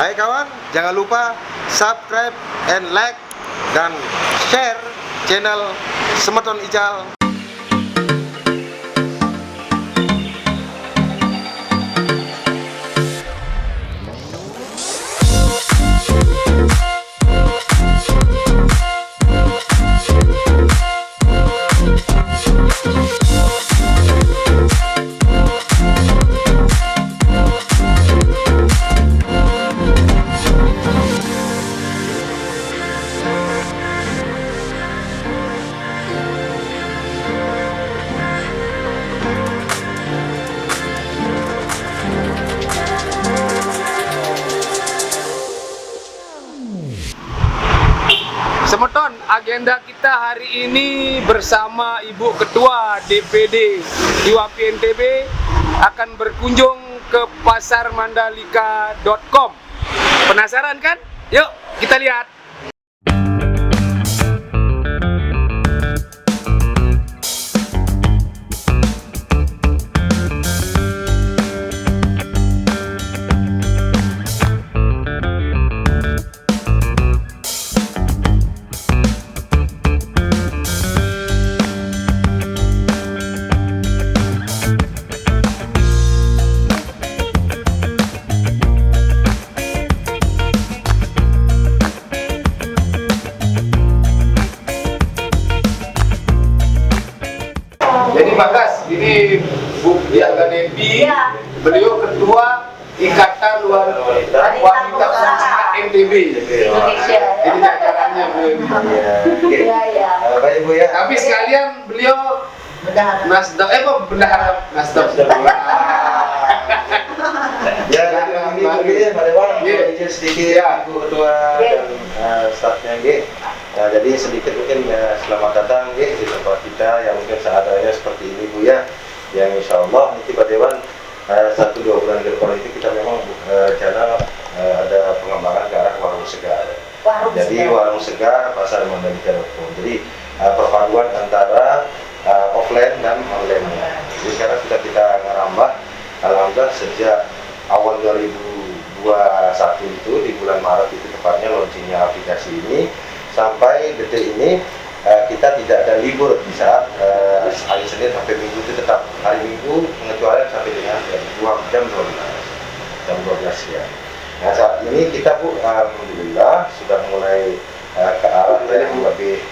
Hai kawan, jangan lupa subscribe and like dan share channel Semeton Ical. Semeton, agenda kita hari ini bersama Ibu Ketua DPD Iwapi NTB akan berkunjung ke pasarmandalika.com. Penasaran kan? Yuk kita lihat. Jadi Bagas, ini Bu Diaga Devi, beliau ketua Ikatan Wanita Usaha NTB Indonesia. Jadi jajarannya beliau ini. Iya. Baik Bu ya. Tapi sekalian beliau Bendahara. bendahara Nasdem. Ya, ini mungkin Pak Dewan izin sedikit Ya. Ibu Ketua dan stafnya G. Nah, jadi sedikit mungkin selamat datang G di tempat kita yang mungkin seadanya seperti ini Bu ya. Yang insya Allah nanti Pak Dewan 1-2 bulan ke depan itu kita memang rencana ada pengembangan ke arah warung segar. Jadi warung segar pasar Mandalika.com. Jadi perpaduan antara offline dan online. Jadi sekarang sudah kita ngerambah. Alhamdulillah sejak awal 2021 itu di bulan Maret itu tepatnya launchingnya aplikasi ini sampai detik ini kita tidak ada libur di saat hari Senin sampai Minggu itu tetap hari Minggu pengecualian sampai dengan jam 12 siang. Nah saat ini kita Bu alhamdulillah sudah mulai ke arah yang lebih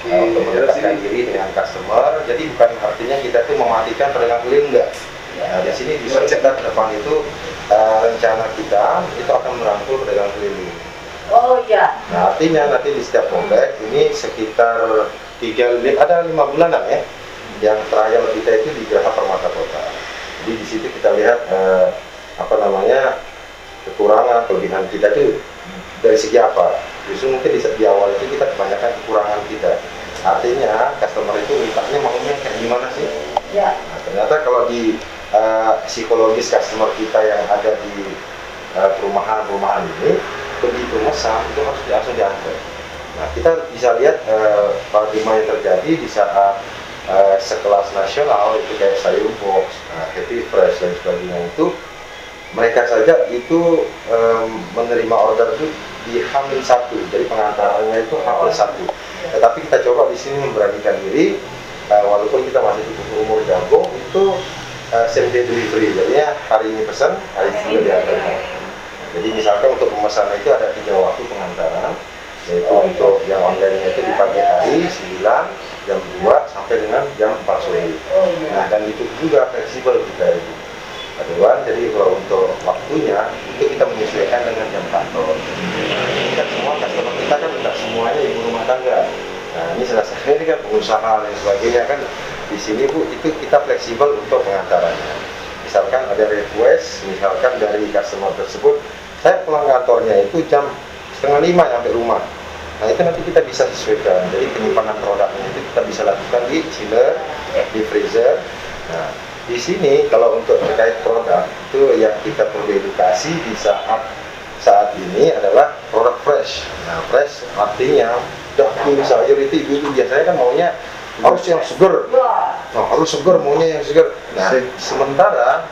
untuk mendekatkan diri dengan customer. Jadi bukan artinya kita tuh mematikan pedagang keliling enggak. Nah, di sini di sekitar depan itu rencana kita itu akan merangkul pedagang keliling. Oh iya. Nah, artinya nanti di setiap komplek ini sekitar 5 bulanan ya. Yang trial kita itu di Geraha Permata Kota. Jadi di situ kita lihat kekurangan, kelebihan kita itu dari segi apa? Justru mungkin di awal itu kita kebanyakan kekurangan kita. Artinya customer itu mintanya maunya kayak gimana sih? Ya. Nah, ternyata kalau di psikologis customer kita yang ada di perumahan-perumahan ini begitu mesan itu harus langsung diantar. Nah kita bisa lihat paradigma yang terjadi di saat sekelas nasional itu kayak Sayur Box, Happy Fresh dan sebagainya itu mereka saja itu menerima order itu di H-1, jadi pengantarannya itu H-1. Tetapi kita coba di sini memberanikan diri, walaupun kita masih di umur jagung itu same day delivery, jadinya hari ini pesan, hari ini juga diantarkan. Jadi misalkan untuk pemesanan itu ada 3 waktu pengantaran, yaitu untuk yang online itu di pagi hari 9, jam 2 sampai dengan jam 4 sore. Nah dan itu juga fleksibel kita itu. Aduan, jadi kalau untuk waktunya itu kita menyesuaikan dengan jam kantor. Kita semua customer kita kan tidak semuanya ibu rumah tangga. Nah ini salah satunya ini kan pengusaha dan sebagainya kan di sini Bu itu kita fleksibel untuk pengantarannya. Misalkan ada request, misalkan dari customer tersebut, saya pulang kantornya itu jam 4:30 sampai rumah. Nah itu nanti kita bisa sesuaikan. Jadi penyimpanan produknya itu kita bisa lakukan di chiller, di freezer. Nah di sini kalau untuk terkait produk itu yang kita perlu edukasi di saat ini adalah produk fresh. Nah fresh artinya daging sayur itu ibu biasanya kan maunya harus yang segar. Nah, harus segar, maunya yang segar. Nah sementara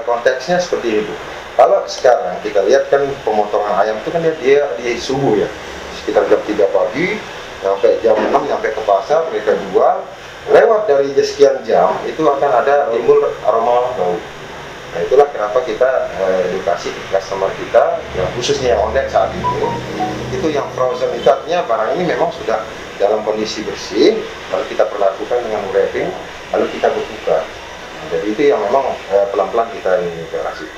konteksnya seperti itu. Kalau sekarang kita lihat kan pemotongan ayam itu kan dia di subuh ya, sekitar jam 3 pagi sampai jam 6 sampai ke pasar mereka jual. Lewat dari sekian jam itu akan ada timbul aroma bau. Nah itulah kenapa kita edukasi customer kita, yang khususnya yang online saat ini, itu yang frozen itu artinya barang ini memang sudah dalam kondisi bersih, lalu kita perlakukan dengan wrapping, lalu kita buka. Jadi itu yang memang pelan-pelan kita ini kasih.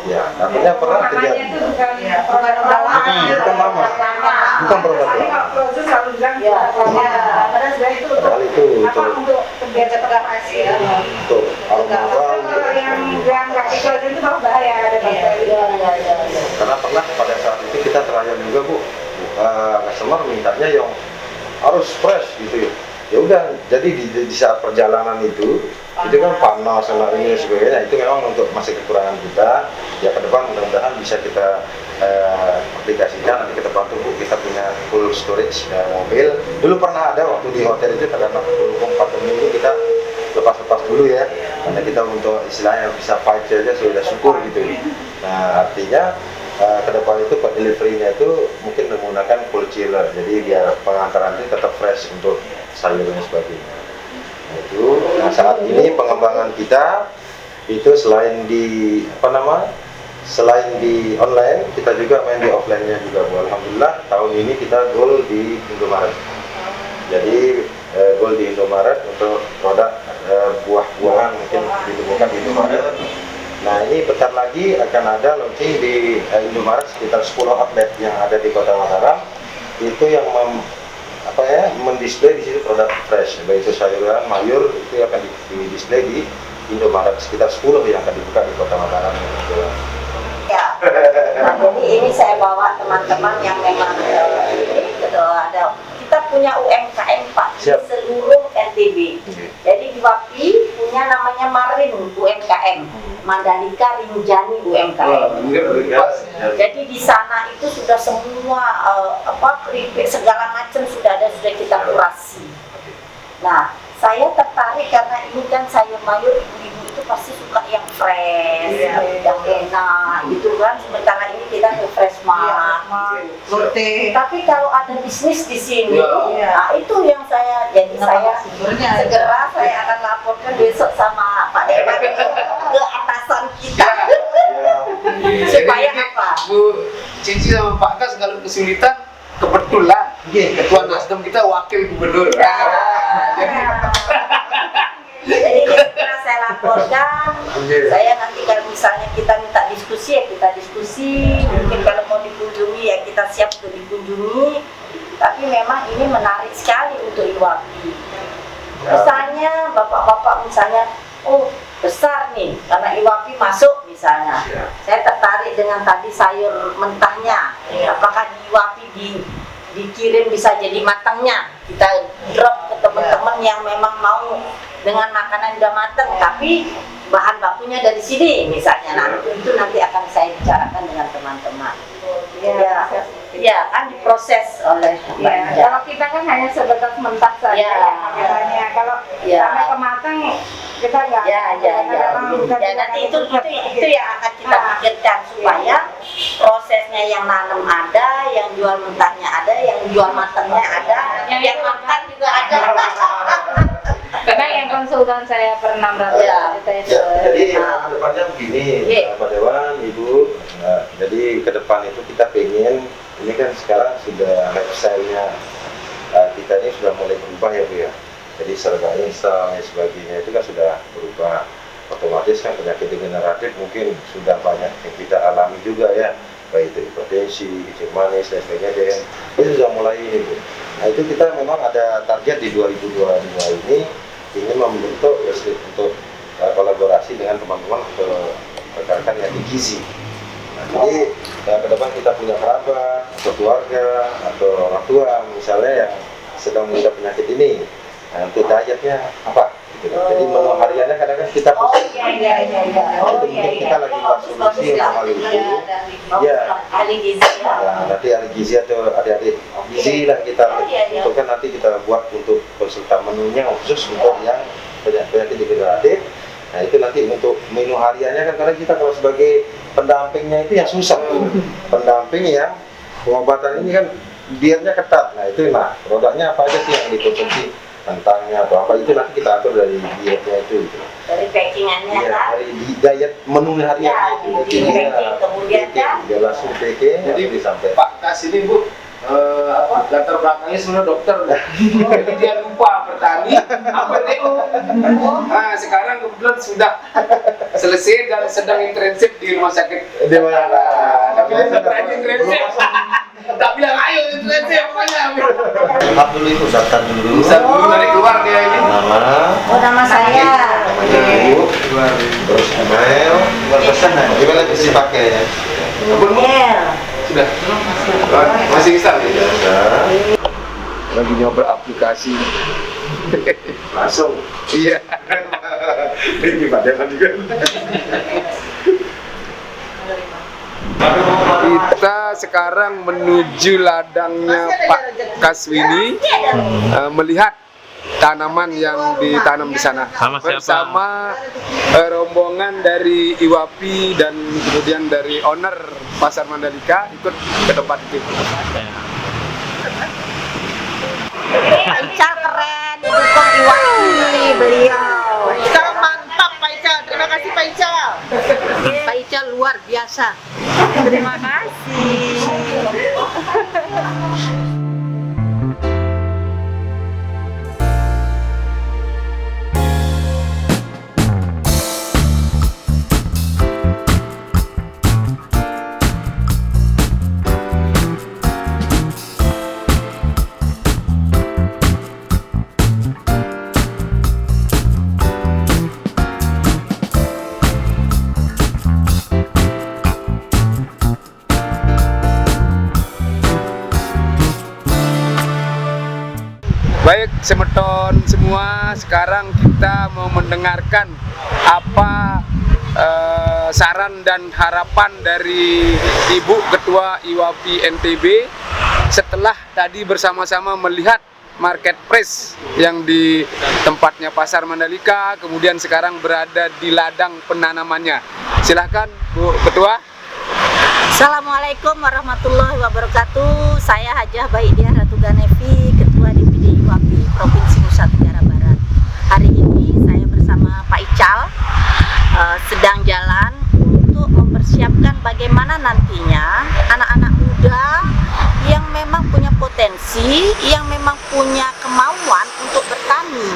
Ya, artinya pernah terjadi. Bukan lama. Bukan lama. Bukan produk Tapi lama. kalau proses selalu bilang Ya. Padahal sebenarnya itu Padahal itu untuk biar tetap hasil. untuk aroma bau. Kalau yang nggak dikeluarin itu malah bahaya, ada bakteri. Iya. Karena pernah pada saat itu kita trial juga Bu, customer mintanya yang harus fresh gitu ya. Ya udah, jadi di saat perjalanan itu kan panas sama ini dan sebagainya. Itu memang untuk masih kekurangan kita. Ya ke depan mudah-mudahan bisa kita aplikasikan. Nanti kita bantu Bu, kita punya full storage mobil. Dulu pernah ada waktu di hotel itu karena berhubung pandemi ini kita lepas-lepas dulu ya. Karena kita untuk istilahnya bisa fight saja sudah syukur gitu. Nah artinya ke depan itu delivery-nya itu mungkin menggunakan cold chiller, jadi biar pengantaran itu tetap fresh untuk sayur dan sebagainya. Nah saat ini pengembangan kita itu selain di selain di online, kita juga main di offline-nya juga Bu. Alhamdulillah tahun ini kita goal di Indomaret. Jadi goal di Indomaret untuk produk buah-buahan mungkin ditemukan di Indomaret. Nah ini bentar lagi akan ada launching di Indomaret sekitar 10 outlet yang ada di Kota Mataram. Itu yang mendisplay di situ produk fresh, baik itu sayuran, mayur itu akan di-display di Indomaret sekitar 10 yang akan dibuka di Kota Mataram. Ya. Nah, jadi ini saya bawa teman-teman yang memang ini ada kita punya UMKM Pak di Siap. seluruh NTB. Jadi di WAPI punya namanya Marin UMKM, Mandalika Rinjani UMKM. Jadi di sana itu sudah semua keripik segala macam sudah kita kurasi. Nah, saya tertarik karena ini kan sayur mayur ibu-ibu itu pasti suka yang fresh, yang enak gitu kan. Sementara ini kita ke fresh mart. Tapi kalau ada bisnis di sini, nah itu yang saya segera saya akan laporkan besok sama Pak Dewan ke atasan kita. Supaya apa? Bu Cici sama Pak Kas kalau kesulitan kebetulan ketua Nasdem kita wakil gubernur. Jadi segera saya laporkan. Saya nanti kalau misalnya kita minta diskusi ya kita diskusi. Mungkin kalau mau dikunjungi ya kita siap untuk dikunjungi. Tapi memang ini menarik sekali untuk Iwapi. Misalnya bapak-bapak misalnya, oh besar nih karena Iwapi masuk misalnya. Saya tertarik dengan tadi sayur mentahnya. Apakah di Iwapi dikirim bisa jadi matangnya? Kita drop ke teman-teman yang memang mau dengan makanan udah matang, tapi bahan bakunya dari sini misalnya. Nah itu nanti akan saya bicarakan dengan teman-teman. Ya kan diproses oleh Mbak Ida. Kalau kita kan hanya sebatas mentah saja yang makanannya. Kalau sampai ke matang kita nggak. Ya nanti itu yang akan kita pikirkan supaya prosesnya yang nanam ada, yang jual mentahnya ada, yang jual matangnya ada, yang makan juga ada. Karena yang konsultan saya per 600 juta itu. Jadi ke depannya begini, Pak Dewan, Ibu. Jadi ke depan itu kita pengen, ini kan sekarang sudah lifestyle-nya kita ini sudah mulai berubah ya Bu ya. Jadi serba instan dan sebagainya itu kan sudah berubah. Otomatis kan penyakit degeneratif mungkin sudah banyak yang kita alami juga ya, baik itu hipertensi, kencing manis dan sebagainya. Itu sudah mulai ini Bu. Nah itu kita memang ada target di 2022 ini ingin membentuk untuk kolaborasi dengan teman-teman untuk rekan-rekan yang di gizi. Nah, jadi ke depan kita punya kerabat atau keluarga atau orang tua misalnya yang sedang mengidap penyakit ini. Nah, untuk dietnya apa? Gitu. Jadi menu hariannya kadang-kadang kita kita lagi buat solusi untuk hal itu. Ahli gizi. Nanti ahli gizi atau adik-adik gizi lah kita untuk kan nanti kita buat untuk konsultan menunya khusus untuk yang penyakit degeneratif. Nah itu nanti untuk menu hariannya kan, karena kita kalau sebagai pendampingnya itu yang susah. Pendamping yang pengobatan ini kan dietnya ketat. Nah itu produknya apa aja sih yang dikonsumsi, kentangnya atau apa, itu nanti kita atur dari dietnya itu. Dari packingannya Iya, kan. dari diet menu hariannya Ya, itu. di packing kemudian kan. Dia langsung packing, Jadi nanti disampaikan. Pak Kas ini Bu, latar belakangnya sebenarnya dokter. Jadi dia lupa petani apa TO. Nah sekarang kebetulan sudah selesai dan sedang intensif di rumah sakit. Di mana? Tapi dia sudah intensif. Tak bilang ayo intensif pokoknya. Lengkap dulu itu, daftar dulu. Bisa dulu dari keluar dia ini. Nama, Oh, nama saya. namanya ibu, terus email, gimana isi pakainya? Email. Sudah. Masih bisa. Biasa. Lagi nyoba aplikasi. Langsung. Iya. Ini badangan juga. Kita sekarang menuju ladangnya Pak Kaswini, melihat tanaman yang ditanam di sana. Sama siapa? Bersama rombongan dari Iwapi dan kemudian dari owner Pasar Mandalika ikut ke tempat itu. Pak Ical keren, didukung Iwaki beliau. Ical mantap Pak Ical, terima kasih Pak Ical. Pak Ical luar biasa. Terima kasih. Baik, semeton semua, sekarang kita mau mendengarkan apa saran dan harapan dari Ibu Ketua Iwapi NTB setelah tadi bersama-sama melihat market place yang di tempatnya Pasar Mandalika, kemudian sekarang berada di ladang penanamannya. Silahkan Bu Ketua. Assalamualaikum warahmatullahi wabarakatuh. Saya Hajah Baidiah Ratu Ganevi, Ketua DPD Iwapi Provinsi Nusa Tenggara Barat. Hari ini saya bersama Pak Ical sedang jalan untuk mempersiapkan bagaimana nantinya anak-anak muda yang memang punya potensi, yang memang punya kemauan untuk bertani.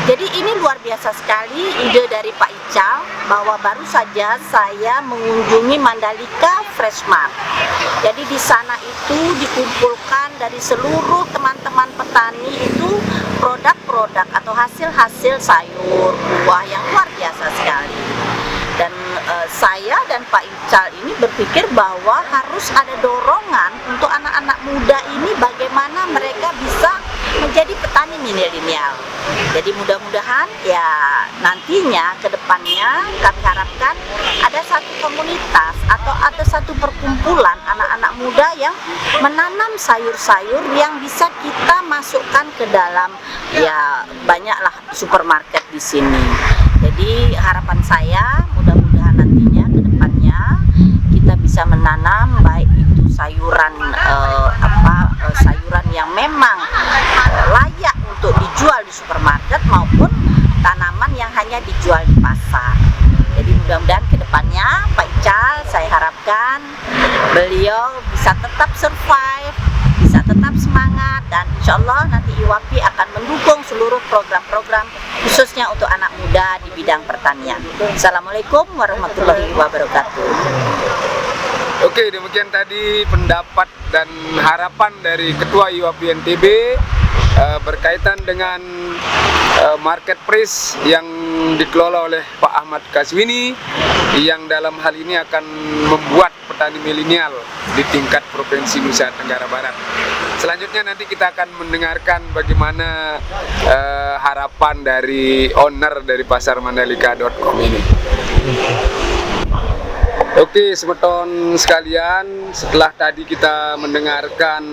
Jadi ini luar biasa sekali ide dari Pak Ical, bahwa baru saja saya mengunjungi Mandalika Fresh Mart. Jadi di sana itu dikumpulkan dari seluruh teman-teman petani itu produk-produk atau hasil-hasil sayur, buah yang luar biasa sekali. Dan saya dan Pak Ical ini berpikir bahwa harus ada dorongan untuk anak-anak muda ini bagaimana mereka bisa menjadi petani milenial. Jadi mudah-mudahan ya nantinya ke depannya kami harapkan ada satu komunitas atau ada satu perkumpulan anak-anak muda yang menanam sayur-sayur yang bisa kita masukkan ke dalam ya banyaklah supermarket di sini. Jadi harapan saya mudah-mudahan nantinya ke depannya kita bisa menanam baik itu sayuran sayuran yang memang layak untuk dijual di supermarket maupun tanaman yang hanya dijual di pasar. Jadi mudah-mudahan ke depannya Pak Ical saya harapkan beliau bisa tetap survive, bisa tetap semangat, dan insya Allah nanti Iwapi akan mendukung seluruh program-program khususnya untuk anak muda di bidang pertanian. Assalamualaikum warahmatullahi wabarakatuh. Oke, demikian tadi pendapat dan harapan dari Ketua Iwapi NTB berkaitan dengan marketplace yang dikelola oleh Pak Ahmad Kaswini, yang dalam hal ini akan membuat petani milenial di tingkat Provinsi Nusa Tenggara Barat. Selanjutnya nanti kita akan mendengarkan bagaimana harapan dari owner dari Pasar Mandalika.com ini. Oke, semeton sekalian, setelah tadi kita mendengarkan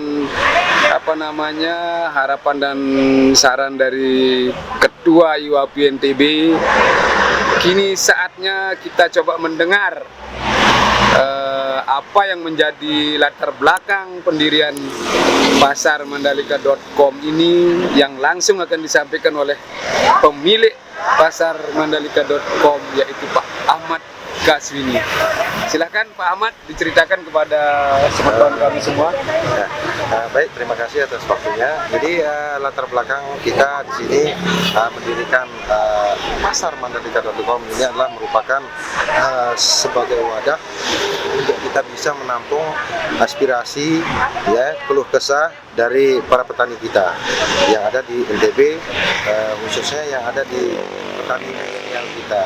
harapan dan saran dari Ketua Iwapi NTB kini saatnya kita coba mendengar apa yang menjadi latar belakang pendirian pasar Mandalika.com ini, yang langsung akan disampaikan oleh pemilik pasar Mandalika.com, yaitu Pak Ahmad Kaswini. Silahkan Pak Ahmad diceritakan kepada teman-teman kami semua. Baik, terima kasih atas waktunya. Jadi latar belakang kita di sini mendirikan pasar Mandalika.com ini adalah merupakan sebagai wadah untuk kita bisa menampung aspirasi, ya, keluh kesah dari para petani kita yang ada di NTB, khususnya yang ada di petani milenial kita.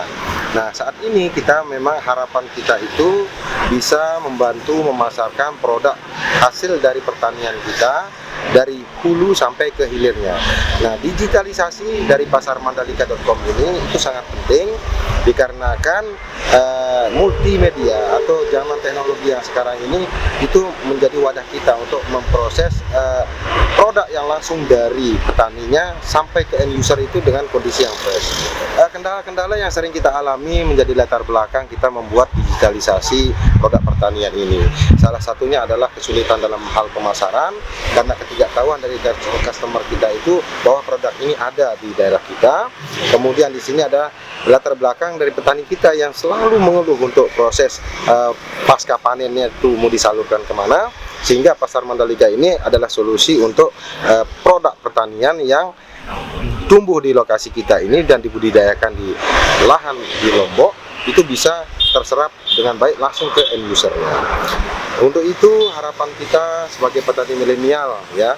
Nah, saat ini kita memang harapan kita itu bisa membantu memasarkan produk hasil dari pertanian kita dari hulu sampai ke hilirnya. Nah, digitalisasi dari pasar Mandalika.com ini itu sangat penting dikarenakan multimedia atau zaman teknologi yang sekarang ini itu menjadi wadah kita untuk memproses produk yang langsung dari petaninya sampai ke end user itu dengan kondisi yang fresh. Kendala-kendala yang sering kita alami menjadi latar belakang kita membuat digitalisasi produk pertanian ini. Salah satunya adalah kesulitan dalam hal pemasaran, karena ketidaktahuan dari customer kita itu bahwa produk ini ada di daerah kita. Kemudian di sini ada latar belakang dari petani kita yang selalu mengeluh untuk proses pasca panennya itu mau disalurkan kemana, sehingga pasar Mandalika ini adalah solusi untuk produk pertanian yang tumbuh di lokasi kita ini dan dibudidayakan di lahan di Lombok itu bisa terserap dengan baik langsung ke end usernya. Untuk itu harapan kita sebagai petani milenial, ya,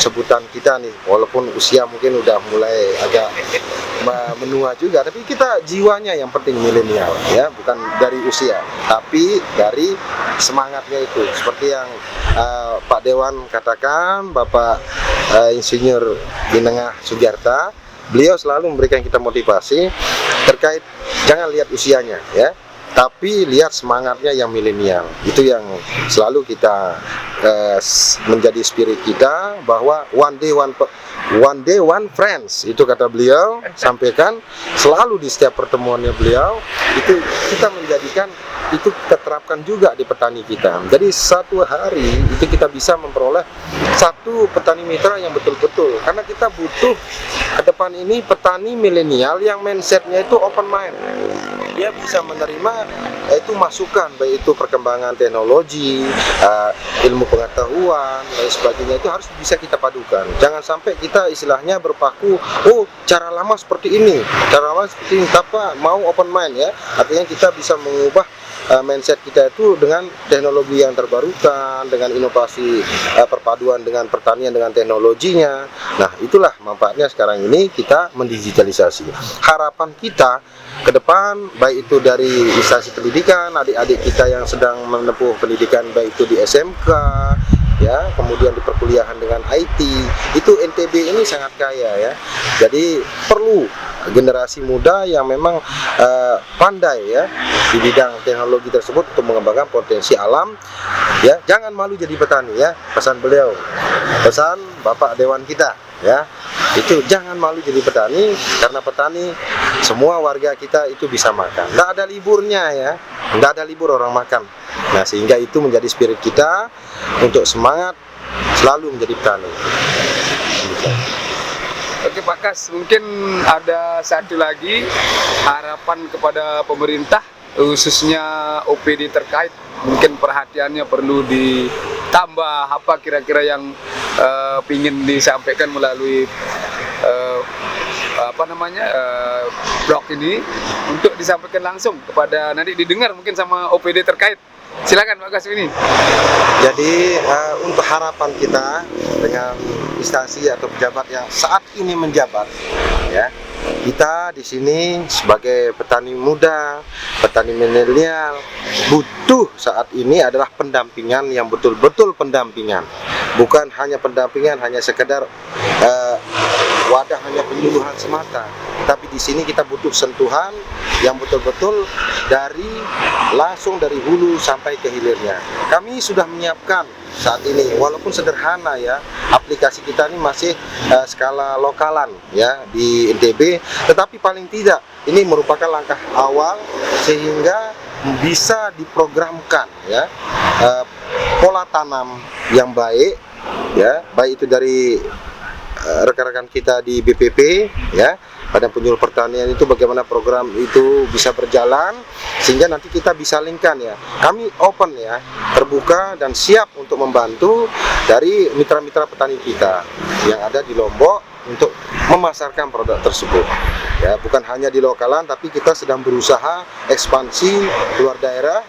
sebutan kita nih, walaupun usia mungkin udah mulai agak menua juga, tapi kita jiwanya yang penting milenial, ya, bukan dari usia, tapi dari semangatnya itu. Seperti yang Pak Dewan katakan, Bapak Insinyur Binengah Sugiarta, beliau selalu memberikan kita motivasi terkait jangan lihat usianya, ya, tapi lihat semangatnya yang milenial. Itu yang selalu kita menjadi spirit kita, bahwa one day one friends, itu kata beliau, sampaikan selalu di setiap pertemuannya beliau. Itu kita menjadikan, itu kita terapkan juga di petani kita. Jadi satu hari itu kita bisa memperoleh satu petani mitra yang betul-betul, karena kita butuh ke depan ini petani milenial yang mindsetnya itu open mind. Dia bisa menerima itu masukan, baik itu perkembangan teknologi, ilmu pengetahuan dan sebagainya, itu harus bisa kita padukan. Jangan sampai kita istilahnya berpaku, oh cara lama seperti ini, cara lama seperti ini, tanpa mau open mind, ya. Artinya kita bisa mengubah mindset kita itu dengan teknologi yang terbarukan, dengan inovasi perpaduan dengan pertanian dengan teknologinya. Nah, itulah manfaatnya sekarang ini kita mendigitalisasi. Harapan kita ke depan, baik itu dari instansi pendidikan, adik-adik kita yang sedang menempuh pendidikan baik itu di SMK, ya, kemudian di perkuliahan dengan IT, itu NTB ini sangat kaya, ya. Jadi perlu generasi muda yang memang pandai, ya, di bidang teknologi tersebut untuk mengembangkan potensi alam, ya. Jangan malu jadi petani, ya, pesan beliau, pesan Bapak Dewan kita, ya, itu jangan malu jadi petani, karena petani semua warga kita itu bisa makan, nggak ada liburnya, ya, nggak ada libur orang makan. Nah, sehingga itu menjadi spirit kita untuk semangat selalu menjadi petani. Oke Pak Kas, mungkin ada satu lagi harapan kepada pemerintah, khususnya OPD terkait, mungkin perhatiannya perlu ditambah, apa kira-kira yang ingin disampaikan melalui blog ini untuk disampaikan langsung kepada, nanti didengar mungkin sama OPD terkait. Silakan Pak Kaswini. Jadi untuk harapan kita dengan instansi atau pejabat yang saat ini menjabat, ya, kita di sini sebagai petani muda, petani milenial, butuh saat ini adalah pendampingan yang betul-betul pendampingan, bukan hanya pendampingan hanya sekedar wadah hanya penyuluhan semata, tapi di sini kita butuh sentuhan yang betul-betul langsung dari hulu sampai ke hilirnya. Kami sudah menyiapkan saat ini, walaupun sederhana ya, aplikasi kita ini masih skala lokalan ya di NTB, tetapi paling tidak ini merupakan langkah awal sehingga bisa diprogramkan ya pola tanam yang baik ya, baik itu dari rekan-rekan kita di BPP ya, Badan Penyuluh Pertanian itu bagaimana program itu bisa berjalan sehingga nanti kita bisa linkkan ya. Kami open ya, terbuka dan siap untuk membantu dari mitra-mitra petani kita yang ada di Lombok untuk memasarkan produk tersebut. Ya, bukan hanya di lokalan, tapi kita sedang berusaha ekspansi keluar daerah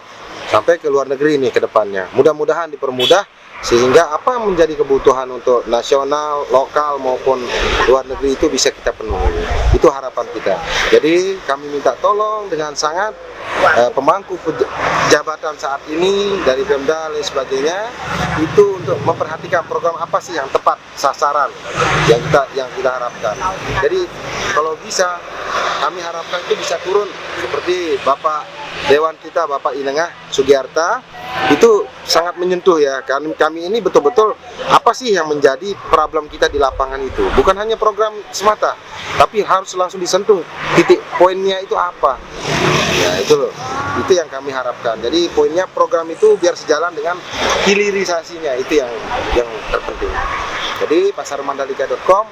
sampai ke luar negeri nih ke depannya. Mudah-mudahan dipermudah sehingga apa menjadi kebutuhan untuk nasional, lokal maupun luar negeri itu bisa kita penuhi. Itu harapan kita. Jadi kami minta tolong dengan sangat pemangku jabatan saat ini dari Pemda dan sebagainya itu untuk memperhatikan program apa sih yang tepat sasaran yang kita harapkan. Jadi kalau bisa kami harapkan itu bisa turun seperti Bapak Dewan kita, Bapak Inengah Sugiarta, itu sangat menyentuh ya. Kami ini betul-betul apa sih yang menjadi problem kita di lapangan itu. Bukan hanya program semata, tapi harus langsung disentuh. Titik poinnya itu apa? Ya itu loh, itu yang kami harapkan. Jadi poinnya program itu biar sejalan dengan hilirisasinya, itu yang terpenting. Jadi pasarmandalika.com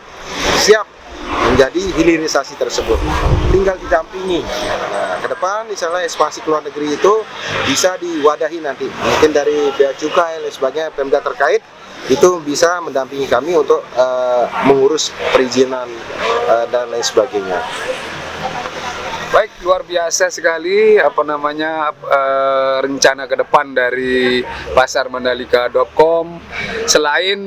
siap menjadi hilirisasi tersebut, tinggal didampingi. Nah, ke depan misalnya ekspansi ke luar negeri itu bisa diwadahi nanti, mungkin dari bea cukai dan sebagainya, Pemda terkait itu bisa mendampingi kami untuk mengurus perizinan dan lain sebagainya. Baik, luar biasa sekali rencana ke depan dari pasarmandalika.com. Selain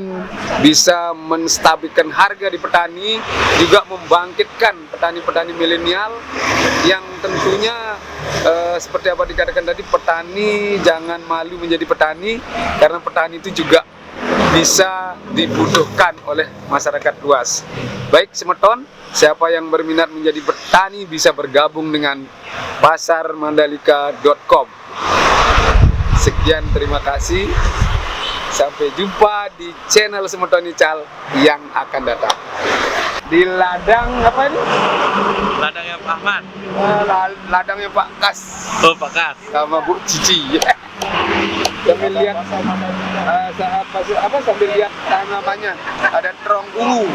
bisa menstabilkan harga di petani, juga membangkitkan petani-petani milenial yang tentunya seperti apa dikatakan tadi, petani jangan malu menjadi petani, karena petani itu juga bisa dibutuhkan oleh masyarakat luas. Baik semeton, siapa yang berminat menjadi petani bisa bergabung dengan pasarmandalika.com. Sekian, terima kasih. Sampai jumpa di channel Semeton Ical yang akan datang. Di ladang apa ini? Ladangnya Pak Ahmad. Ladangnya Pak Kas. Oh, Pak Kas. Sama Bu Cici. Sambil lihat sambil lihat tanamannya, ada terong ungu.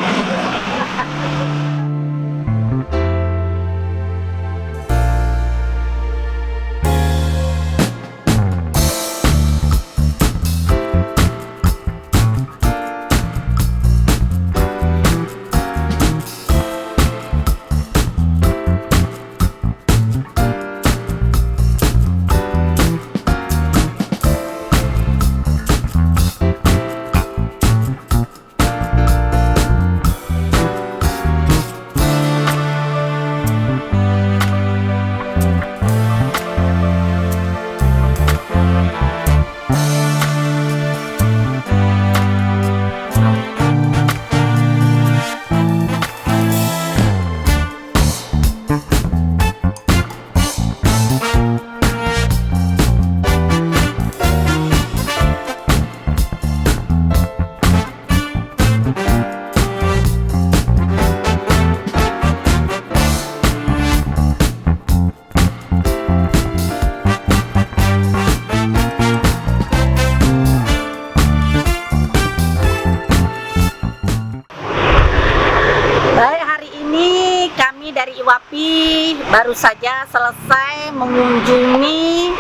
dari IWAPI baru saja selesai mengunjungi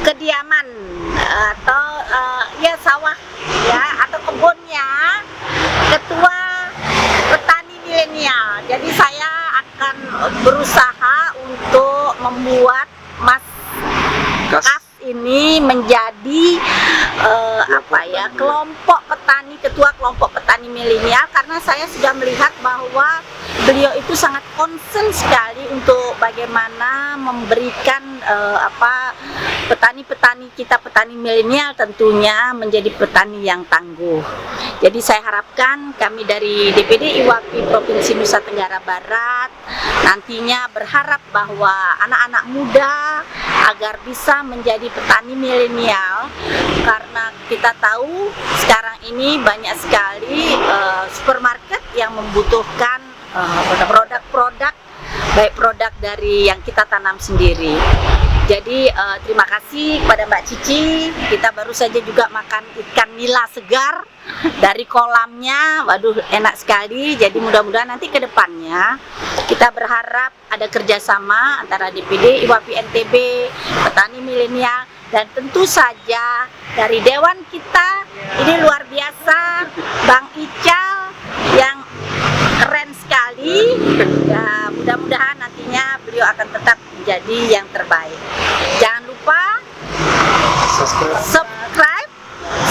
kediaman atau ya sawah ya atau kebunnya Ketua Petani Milenial. Jadi saya akan berusaha untuk membuat Mas Kas ini menjadi kelompok petani, ketua kelompok petani milenial, karena saya sudah melihat bahwa beliau itu sangat concern sekali untuk bagaimana memberikan petani-petani kita, petani milenial tentunya menjadi petani yang tangguh. Jadi saya harapkan kami dari DPD IWAPI Provinsi Nusa Tenggara Barat nantinya berharap bahwa anak-anak muda agar bisa menjadi petani milenial, karena kita tahu sekarang ini banyak sekali supermarket yang membutuhkan produk-produk, baik produk dari yang kita tanam sendiri. Jadi terima kasih kepada Mbak Cici. Kita baru saja juga makan ikan nila segar dari kolamnya. Waduh, enak sekali. Jadi mudah-mudahan nanti ke depannya kita berharap ada kerjasama antara DPD IWAPI NTB, petani milenial, dan tentu saja dari Dewan kita. Ini luar biasa, Bang Ical yang keren sekali. Ya, mudah-mudahan nantinya beliau akan tetap menjadi yang terbaik. Jangan lupa subscribe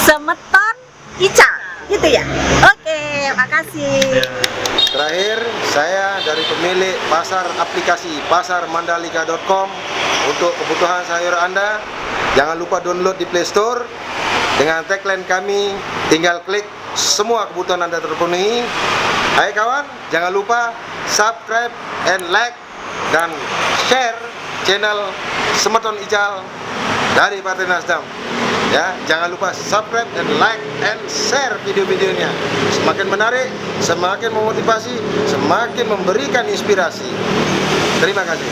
Semeton Ical, gitu ya. Oke, makasih. Terakhir, saya dari pemilik pasar aplikasi pasarmandalika.com. Untuk kebutuhan sayur Anda, jangan lupa download di Play Store. Dengan tagline kami, tinggal klik, semua kebutuhan Anda terpenuhi. Hai kawan, jangan lupa subscribe and like dan share channel Semeton Ical dari Partai Nasdem. Ya, jangan lupa subscribe and like and share video-videonya. Semakin menarik, semakin memotivasi, semakin memberikan inspirasi. Terima kasih.